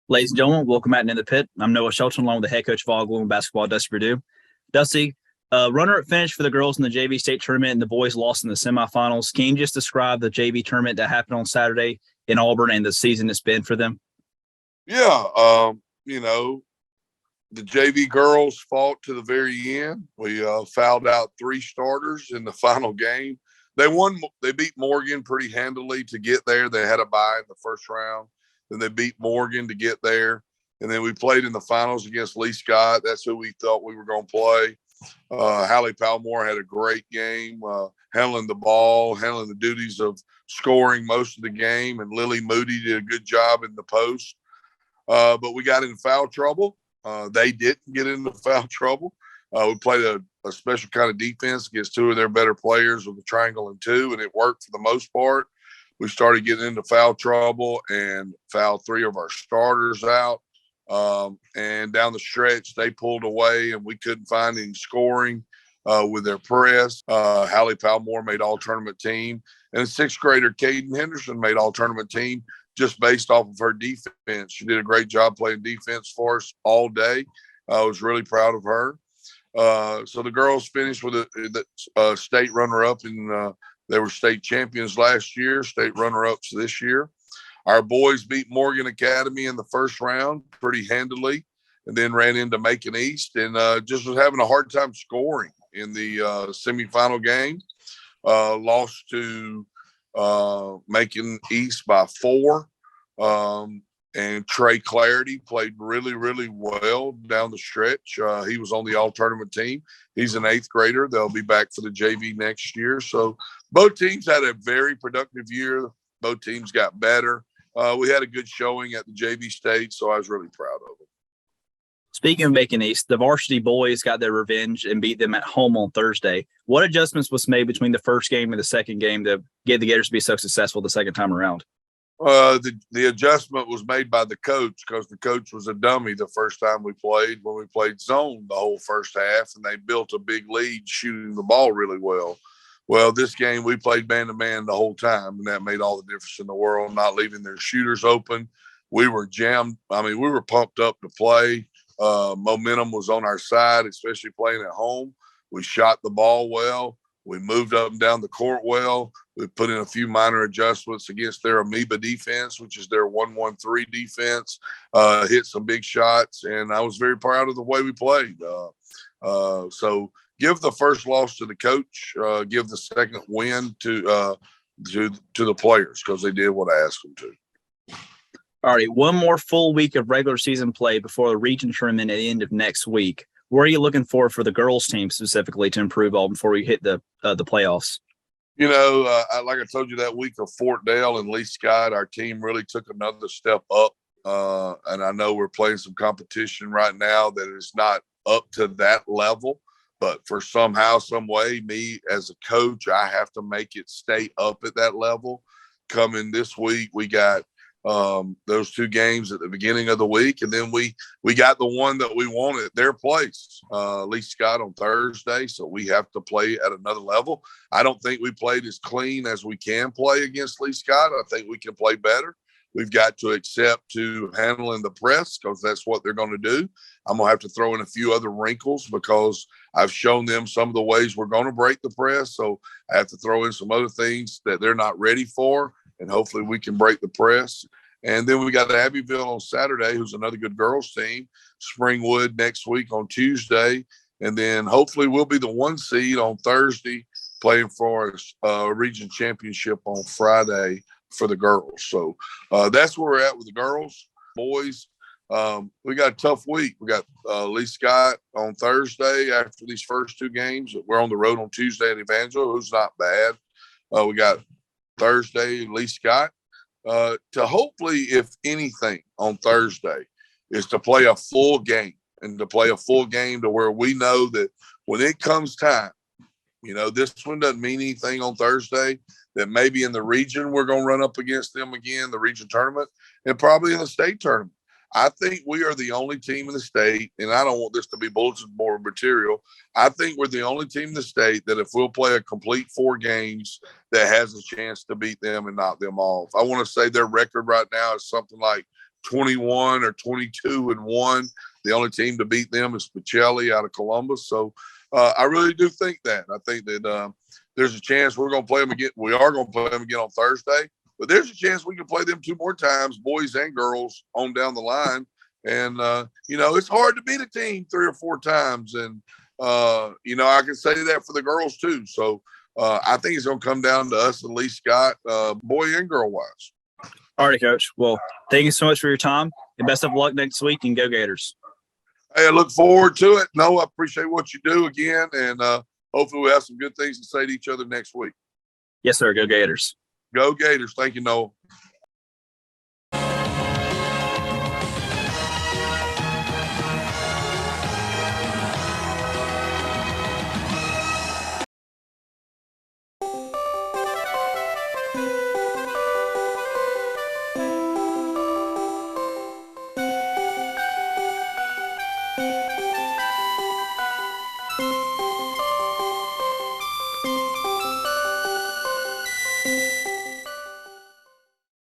Ladies and gentlemen, welcome back into the pit. I'm Noah Shelton, along with the head coach of all Global Basketball, Dusty Purdue. Dusty, runner-up finish for the girls in the JV state tournament, and the boys lost in the semifinals. Can you just describe the JV tournament that happened on Saturday in Auburn and the season it's been for them? Yeah, the JV girls fought to the very end. We fouled out 3 starters in the final game. They beat Morgan pretty handily to get there. They had a bye in the first round. Then they beat Morgan to get there. And then we played in the finals against Lee Scott. That's who we thought we were going to play. Hallie Palmore had a great game, handling the ball, handling the duties of scoring most of the game. And Lily Moody did a good job in the post. But we got in foul trouble. They didn't get into foul trouble. We played a special kind of defense against 2 of their better players with a triangle and 2, and it worked for the most part. We started getting into foul trouble and fouled 3 of our starters out. And down the stretch, they pulled away, and we couldn't find any scoring with their press. Hallie Palmore made all-tournament team, and 6th grader Caden Henderson made all-tournament team just based off of her defense. She did a great job playing defense for us all day. I was really proud of her. So the girls finished with a state runner-up, and they were state champions last year, state runner-ups this year. Our boys beat Morgan Academy in the first round pretty handily, and then ran into Macon East and just was having a hard time scoring in the semifinal game. Lost to Macon East by 4. And Trey Clarity played really, really well down the stretch. He was on the all-tournament team. He's an 8th grader. They'll be back for the JV next year. So both teams had a very productive year. Both teams got better. We had a good showing at the JV state, so I was really proud of it. Speaking of Macon East, the varsity boys got their revenge and beat them at home on Thursday. What adjustments was made between the first game and the second game to get the Gators to be so successful the second time around? The adjustment was made by the coach because the coach was a dummy the first time we played, when we played zone the whole first half, and they built a big lead shooting the ball really well. Well, this game we played man-to-man the whole time, and that made all the difference in the world, not leaving their shooters open. We were jammed. We were pumped up to play. Momentum was on our side, especially playing at home. We shot the ball well. We moved up and down the court well. We put in a few minor adjustments against their amoeba defense, which is their 1-1-3 defense, hit some big shots, and I was very proud of the way we played. So give the first loss to the coach, give the second win to the players because they did what I asked them to. All right, one more full week of regular season play before the region tournament at the end of next week. What are you looking for the girls' team specifically to improve on before we hit the playoffs? Like I told you, that week of Fort Dale and Lee Scott, our team really took another step up. And I know we're playing some competition right now that is not up to that level. But for somehow, some way, me as a coach, I have to make it stay up at that level. Coming this week, we got those 2 games at the beginning of the week, and then we got the one that we wanted at their place, Lee Scott, on Thursday, so we have to play at another level. I don't think we played as clean as we can play against Lee Scott. I think we can play better. We've got to accept to handling the press because that's what they're going to do. I'm going to have to throw in a few other wrinkles because I've shown them some of the ways we're going to break the press, so I have to throw in some other things that they're not ready for, and hopefully we can break the press. And then we got Abbeville on Saturday, who's another good girls team, Springwood next week on Tuesday. And then hopefully we'll be the 1 seed on Thursday, playing for a region championship on Friday for the girls. So that's where we're at with the girls. Boys, we got a tough week. We got Lee Scott on Thursday after these first 2 games. We're on the road on Tuesday at Evangel, who's not bad. We got Thursday, Lee Scott. To hopefully, if anything, on Thursday is to play a full game, and to play a full game to where we know that when it comes time, this one doesn't mean anything on Thursday, that maybe in the region we're going to run up against them again, the region tournament, and probably in the state tournament. I think we are the only team in the state, and I don't want this to be bulletin board material. I think we're the only team in the state that if we'll play a complete 4 games, that has a chance to beat them and knock them off. I want to say their record right now is something like 21 or 22-1. The only team to beat them is Pacelli out of Columbus. So I really do think that. I think that there's a chance we're going to play them again. We are going to play them again on Thursday, but there's a chance we can play them 2 more times, boys and girls, on down the line. And, it's hard to beat a team 3 or 4 times. And, I can say that for the girls too. So I think it's going to come down to us and Lee Scott, boy and girl wise. All right, Coach. Well, thank you so much for your time, and best of luck next week, and go Gators. Hey, I look forward to it. No, I appreciate what you do again, and hopefully we'll have some good things to say to each other next week. Yes, sir. Go Gators. Go Gators. Thank you, Noah.